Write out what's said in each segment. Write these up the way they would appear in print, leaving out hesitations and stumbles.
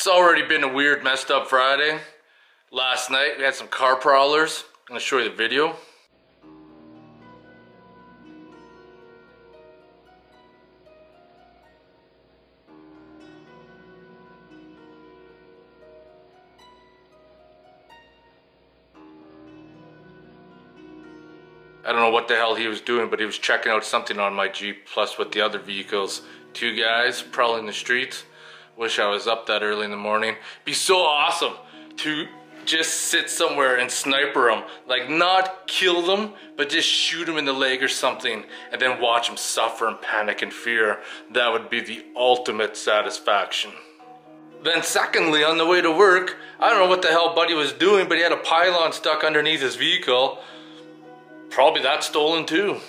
It's already been a weird, messed up Friday. Last night we had some car prowlers. I'm gonna show you the video. I don't know what the hell he was doing, but he was checking out something on my Jeep, plus with the other vehicles. Two guys prowling the streets. Wish I was up that early in the morning. Be so awesome to just sit somewhere and sniper them. Like, not kill them, but just shoot them in the leg or something, and then watch them suffer and panic and fear. That would be the ultimate satisfaction. Then secondly, on the way to work, I don't know what the hell Buddy was doing, but he had a pylon stuck underneath his vehicle. Probably that's stolen too.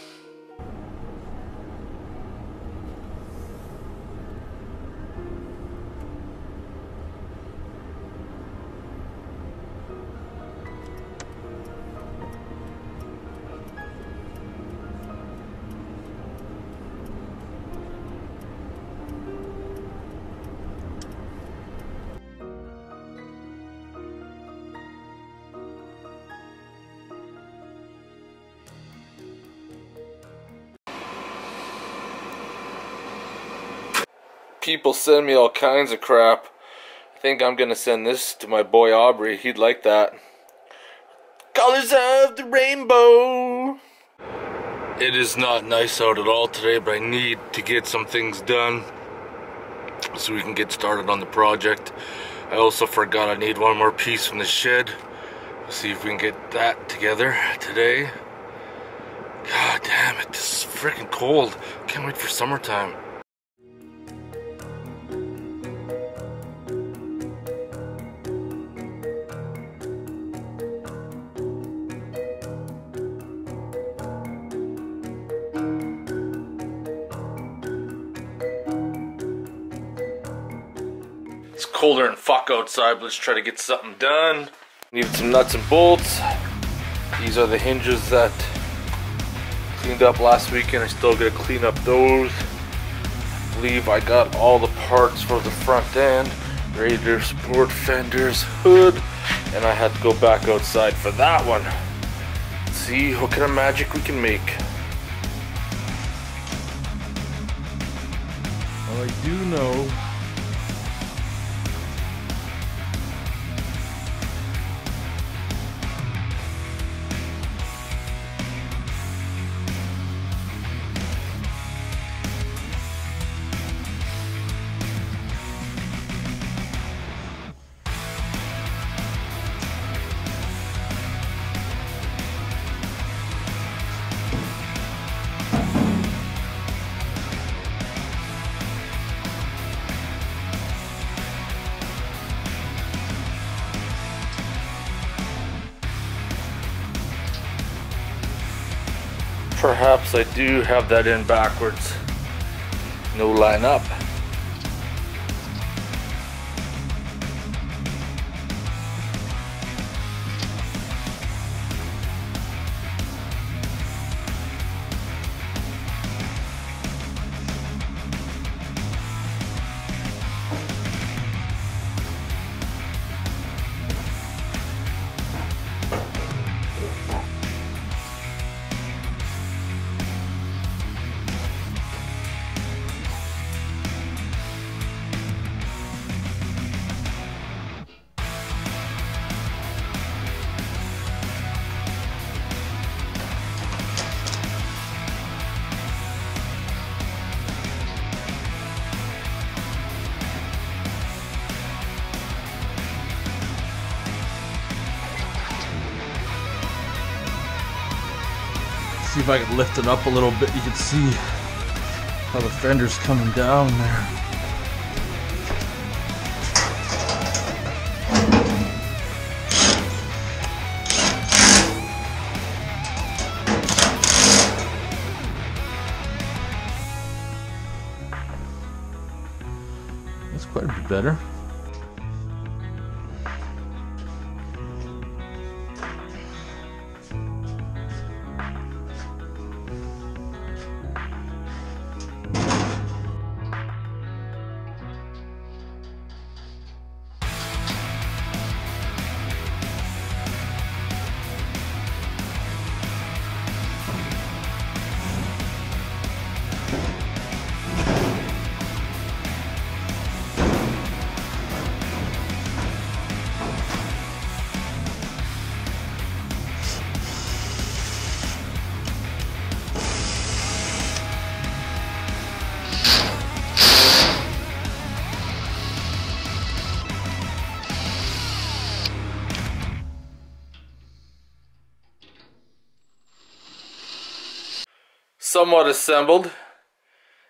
People send me all kinds of crap. I think I'm gonna send this to my boy Aubrey. He'd like that. Colors of the rainbow. It is not nice out at all today, but I need to get some things done so we can get started on the project. I also forgot I need one more piece from the shed. Let's see if we can get that together today. God damn it, this is freaking cold. Can't wait for summertime. It's colder than fuck outside, but let's try to get something done. Need some nuts and bolts. These are the hinges that cleaned up last weekend. I still gotta clean up those. I believe I got all the parts for the front end. Radiator support, fenders, hood, and I had to go back outside for that one. Let's see what kind of magic we can make. Well, I do know perhaps I do have that in backwards. No line up. see if I can lift it up a little bit. You can see how the fender's coming down there. That's quite a bit better. somewhat assembled.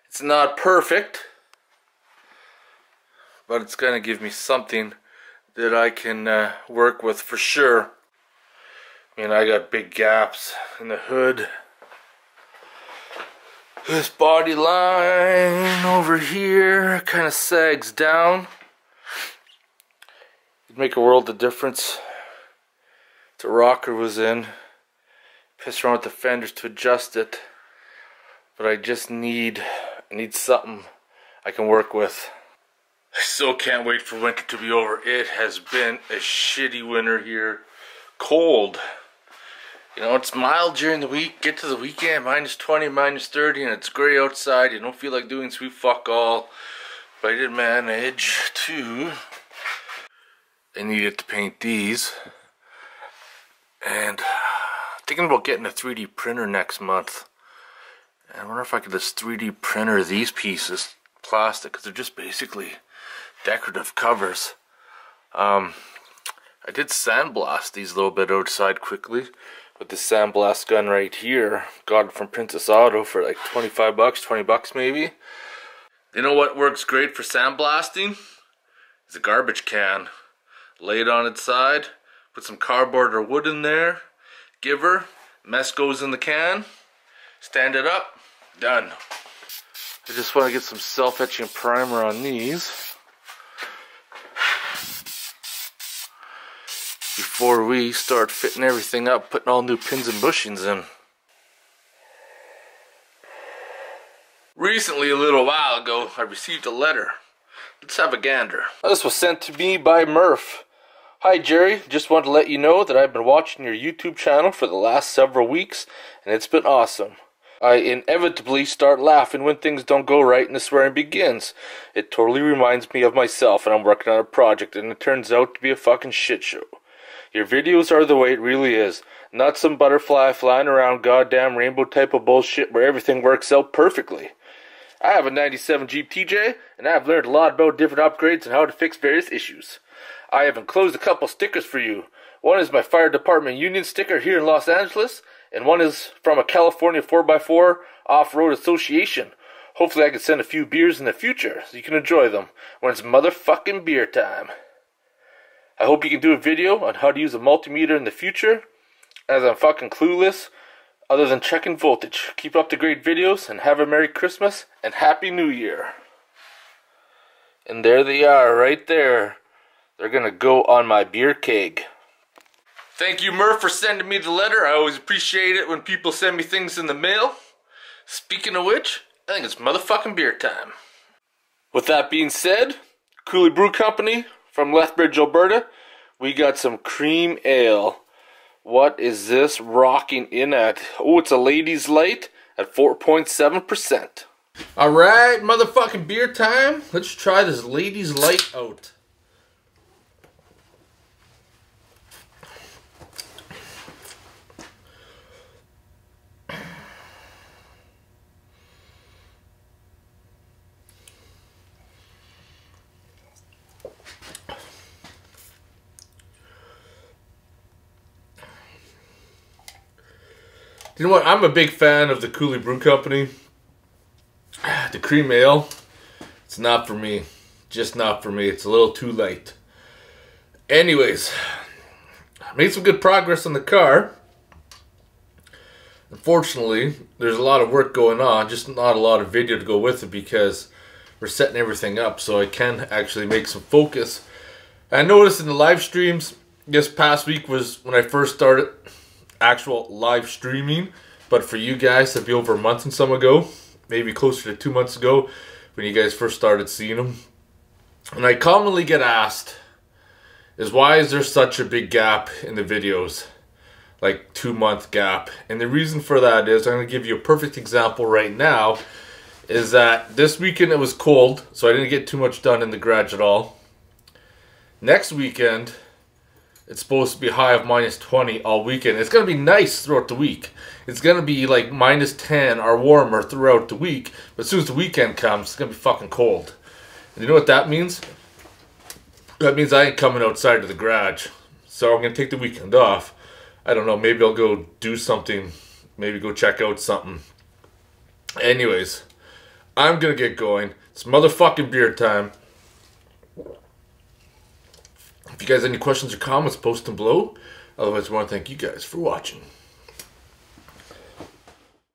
It's not perfect, but it's gonna give me something that I can work with for sure. I mean, I got big gaps in the hood. This body line over here kind of sags down. It'd make a world of difference. The rocker was in. Pissed around with the fenders to adjust it, but I just need something I can work with. I still can't wait for winter to be over. It has been a shitty winter here. Cold. You know, it's mild during the week. Get to the weekend, -20, -30, and it's gray outside. You don't feel like doing sweet fuck all. But I did manage to. I needed to paint these. And thinking about getting a 3D printer next month. I wonder if I could just 3D printer these pieces, plastic, because they're just basically decorative covers. I did sandblast these a little bit outside quickly with the sandblast gun right here. Got it from Princess Auto for like 25 bucks, 20 bucks maybe. You know what works great for sandblasting? Is a garbage can. Lay it on its side, put some cardboard or wood in there, give her, mess goes in the can, stand it up, done. I just want to get some self-etching primer on these before we start fitting everything up, putting all new pins and bushings in. Recently, a little while ago, I received a letter. Let's have a gander. This was sent to me by Murph. Hi Jerry, just wanted to let you know that I've been watching your YouTube channel for the last several weeks, and it's been awesome. I inevitably start laughing when things don't go right and the swearing begins. It totally reminds me of myself, and I'm working on a project, and it turns out to be a fucking shit show. Your videos are the way it really is. Not some butterfly flying around goddamn rainbow type of bullshit where everything works out perfectly. I have a 97 Jeep TJ, and I've learned a lot about different upgrades and how to fix various issues. I have enclosed a couple stickers for you. One is my fire department union sticker here in Los Angeles, and one is from a California 4x4 off-road association. Hopefully I can send a few beers in the future so you can enjoy them when it's motherfucking beer time. I hope you can do a video on how to use a multimeter in the future, as I'm fucking clueless other than checking voltage. Keep up the great videos and have a Merry Christmas and Happy New Year. And there they are right there. They're gonna go on my beer keg. Thank you, Murph, for sending me the letter. I always appreciate it when people send me things in the mail. Speaking of which, I think it's motherfucking beer time. With that being said, Cooley Brew Company from Lethbridge, Alberta, we got some cream ale. What is this rocking in at? Oh, it's a Ladies Light at 4.7%. Alright, motherfucking beer time. Let's try this Ladies Light out. You know what? I'm a big fan of the Cooley Brew Company. The cream ale, it's not for me. Just not for me. It's a little too light. Anyways, I made some good progress on the car. Unfortunately, there's a lot of work going on, just not a lot of video to go with it because we're setting everything up so I can actually make some focus. I noticed in the live streams, this past week was when I first started actual live streaming, but for you guys that'd be over a month and some ago, maybe closer to 2 months ago when you guys first started seeing them. And I commonly get asked is why is there such a big gap in the videos, like 2-month gap? And the reason for that is, I'm going to give you a perfect example right now, is that this weekend it was cold, so I didn't get too much done in the garage at all. Next weekend it's supposed to be a high of -20 all weekend. It's going to be nice throughout the week. It's going to be like -10 or warmer throughout the week. But as soon as the weekend comes, it's going to be fucking cold. And you know what that means? That means I ain't coming outside of the garage. So I'm going to take the weekend off. I don't know, maybe I'll go do something. Maybe go check out something. Anyways, I'm gonna get going. It's motherfucking beer time. If you guys have any questions or comments, post them below. Otherwise, I want to thank you guys for watching.